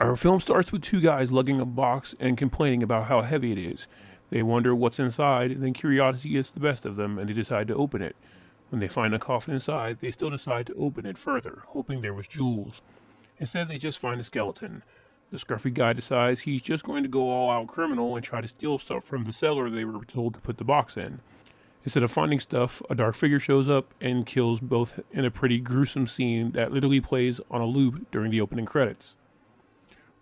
Our film starts with two guys lugging a box and complaining about how heavy it is. They wonder what's inside, and then curiosity gets the best of them, and they decide to open it. When they find a coffin inside, they still decide to open it further, hoping there was jewels. Instead, they just find a skeleton. The scruffy guy decides he's just going to go all out criminal and try to steal stuff from the cellar they were told to put the box in. Instead of finding stuff, a dark figure shows up and kills both in a pretty gruesome scene that literally plays on a loop during the opening credits.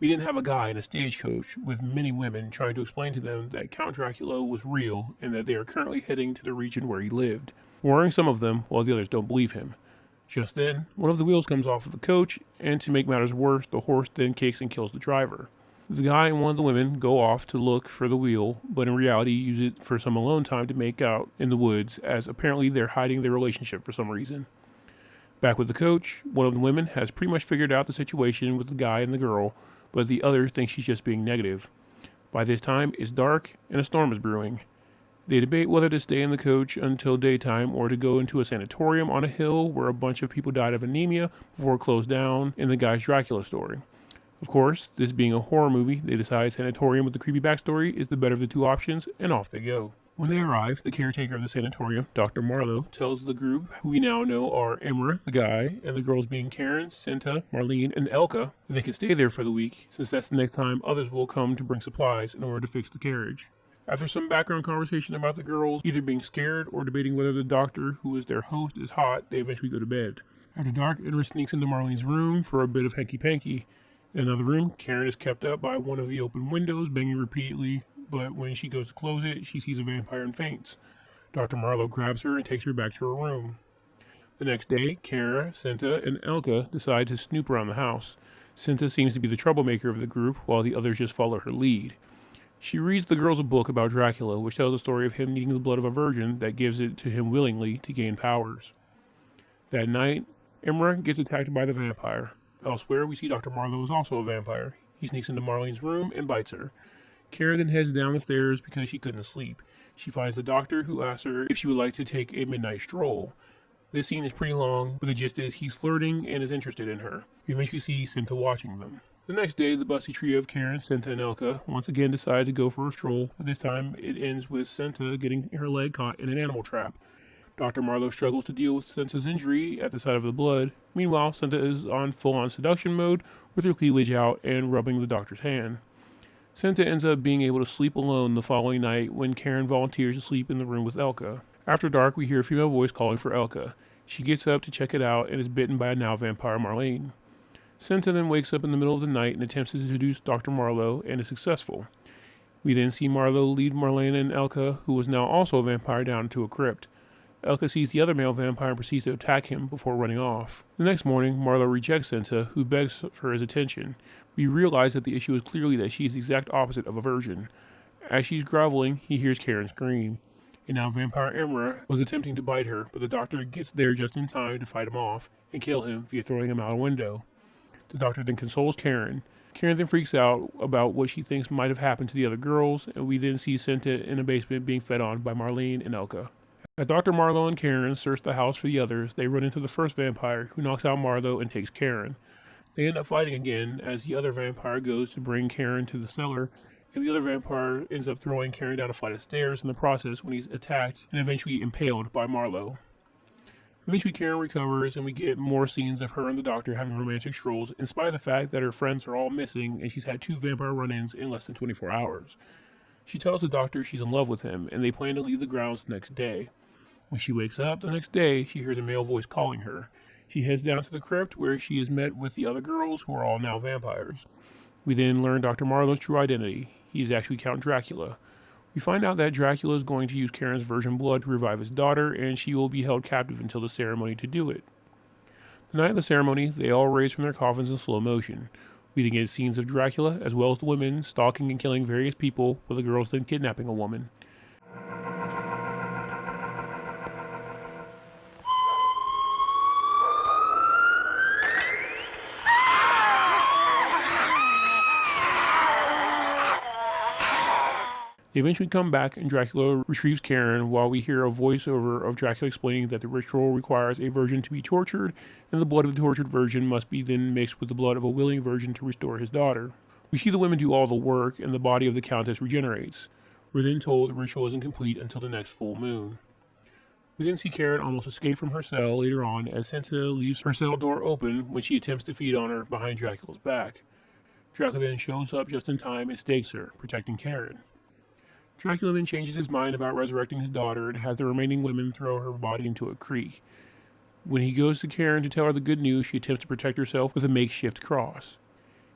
We didn't have a guy in a stagecoach with many women trying to explain to them that Count Dracula was real and that they are currently heading to the region where he lived, worrying some of them while the others don't believe him. Just then, one of the wheels comes off of the coach, and to make matters worse, the horse then kicks and kills the driver. The guy and one of the women go off to look for the wheel, but in reality use it for some alone time to make out in the woods, as apparently they're hiding their relationship for some reason. Back with the coach, one of the women has pretty much figured out the situation with the guy and the girl, but the other thinks she's just being negative. By this time, it's dark and a storm is brewing. They debate whether to stay in the coach until daytime or to go into a sanatorium on a hill where a bunch of people died of anemia before it closed down in the guy's Dracula story. Of course, this being a horror movie, they decide sanatorium with the creepy backstory is the better of the two options, and off they go. When they arrive, the caretaker of the sanatorium, Dr. Marlowe, tells the group, who we now know are Emra, the guy, and the girls being Karen, Senta, Marlene, and Elka, that they can stay there for the week, since that's the next time others will come to bring supplies in order to fix the carriage. After some background conversation about the girls either being scared or debating whether the doctor, who is their host, is hot, they eventually go to bed. After dark, Emra sneaks into Marlene's room for a bit of hanky-panky. In another room, Karen is kept up by one of the open windows, banging repeatedly, but when she goes to close it, she sees a vampire and faints. Dr. Marlowe grabs her and takes her back to her room. The next day, Kara, Senta, and Elka decide to snoop around the house. Senta seems to be the troublemaker of the group, while the others just follow her lead. She reads the girls a book about Dracula, which tells the story of him needing the blood of a virgin that gives it to him willingly to gain powers. That night, Emra gets attacked by the vampire. Elsewhere, we see Dr. Marlowe is also a vampire. He sneaks into Marlene's room and bites her. Karen then heads down the stairs because she couldn't sleep. She finds the doctor, who asks her if she would like to take a midnight stroll. This scene is pretty long, but the gist is he's flirting and is interested in her. We eventually see Senta watching them. The next day, the busty trio of Karen, Senta, and Elka once again decide to go for a stroll, but this time it ends with Senta getting her leg caught in an animal trap. Dr. Marlowe struggles to deal with Senta's injury at the sight of the blood. Meanwhile, Senta is on full-on seduction mode with her cleavage out and rubbing the doctor's hand. Senta ends up being able to sleep alone the following night when Karen volunteers to sleep in the room with Elka. After dark, we hear a female voice calling for Elka. She gets up to check it out and is bitten by a now vampire Marlene. Senta then wakes up in the middle of the night and attempts to seduce Dr. Marlowe and is successful. We then see Marlowe lead Marlene and Elka, who is now also a vampire, down into a crypt. Elka sees the other male vampire and proceeds to attack him before running off. The next morning, Marlowe rejects Senta, who begs for his attention. We realize that the issue is clearly that she is the exact opposite of a virgin. As she's groveling, he hears Karen scream. And now vampire Emra was attempting to bite her, but the doctor gets there just in time to fight him off and kill him via throwing him out a window. The doctor then consoles Karen. Karen then freaks out about what she thinks might have happened to the other girls, and we then see Senta in a basement being fed on by Marlene and Elka. As Dr. Marlowe and Karen search the house for the others, they run into the first vampire, who knocks out Marlowe and takes Karen. They end up fighting again as the other vampire goes to bring Karen to the cellar, and the other vampire ends up throwing Karen down a flight of stairs in the process when he's attacked and eventually impaled by Marlowe. Eventually Karen recovers and we get more scenes of her and the doctor having romantic strolls in spite of the fact that her friends are all missing and she's had 2 vampire run-ins in less than 24 hours. She tells the doctor she's in love with him and they plan to leave the grounds the next day. When she wakes up the next day, she hears a male voice calling her. She heads down to the crypt where she is met with the other girls who are all now vampires. We then learn Dr. Marlowe's true identity. He's actually Count Dracula. We find out that Dracula is going to use Karen's virgin blood to revive his daughter, and she will be held captive until the ceremony to do it. The night of the ceremony, they all raise from their coffins in slow motion. We then get scenes of Dracula, as well as the women, stalking and killing various people, with the girls then kidnapping a woman. They eventually come back and Dracula retrieves Karen while we hear a voiceover of Dracula explaining that the ritual requires a virgin to be tortured and the blood of the tortured virgin must be then mixed with the blood of a willing virgin to restore his daughter. We see the women do all the work and the body of the Countess regenerates. We're then told the ritual isn't complete until the next full moon. We then see Karen almost escape from her cell later on as Santa leaves her cell door open when she attempts to feed on her behind Dracula's back. Dracula then shows up just in time and stakes her, protecting Karen. Dracula then changes his mind about resurrecting his daughter and has the remaining women throw her body into a creek. When he goes to Karen to tell her the good news, she attempts to protect herself with a makeshift cross.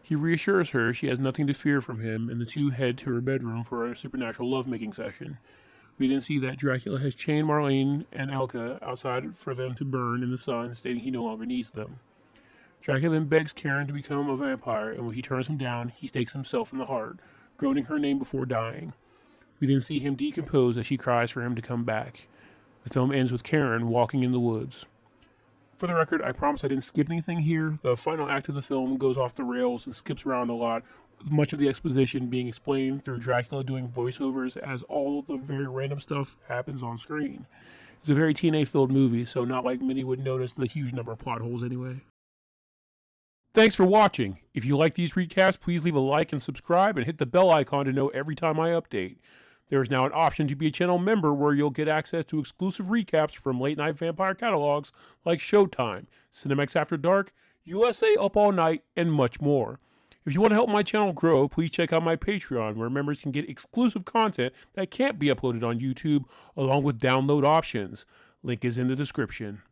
He reassures her she has nothing to fear from him, and the two head to her bedroom for a supernatural lovemaking session. We then see that Dracula has chained Marlene and Elka outside for them to burn in the sun, stating he no longer needs them. Dracula then begs Karen to become a vampire, and when she turns him down, he stakes himself in the heart, groaning her name before dying. We then see him decompose as she cries for him to come back. The film ends with Karen walking in the woods. For the record, I promise I didn't skip anything here. The final act of the film goes off the rails and skips around a lot, with much of the exposition being explained through Dracula doing voiceovers as all of the very random stuff happens on screen. It's a very TNA-filled movie, so not like many would notice the huge number of plot holes anyway. Thanks for watching. If you like these recaps, please leave a like and subscribe and hit the bell icon to know every time I update. There is now an option to be a channel member where you'll get access to exclusive recaps from late-night vampire catalogs like Showtime, Cinemax After Dark, USA Up All Night, and much more. If you want to help my channel grow, please check out my Patreon, where members can get exclusive content that can't be uploaded on YouTube, along with download options. Link is in the description.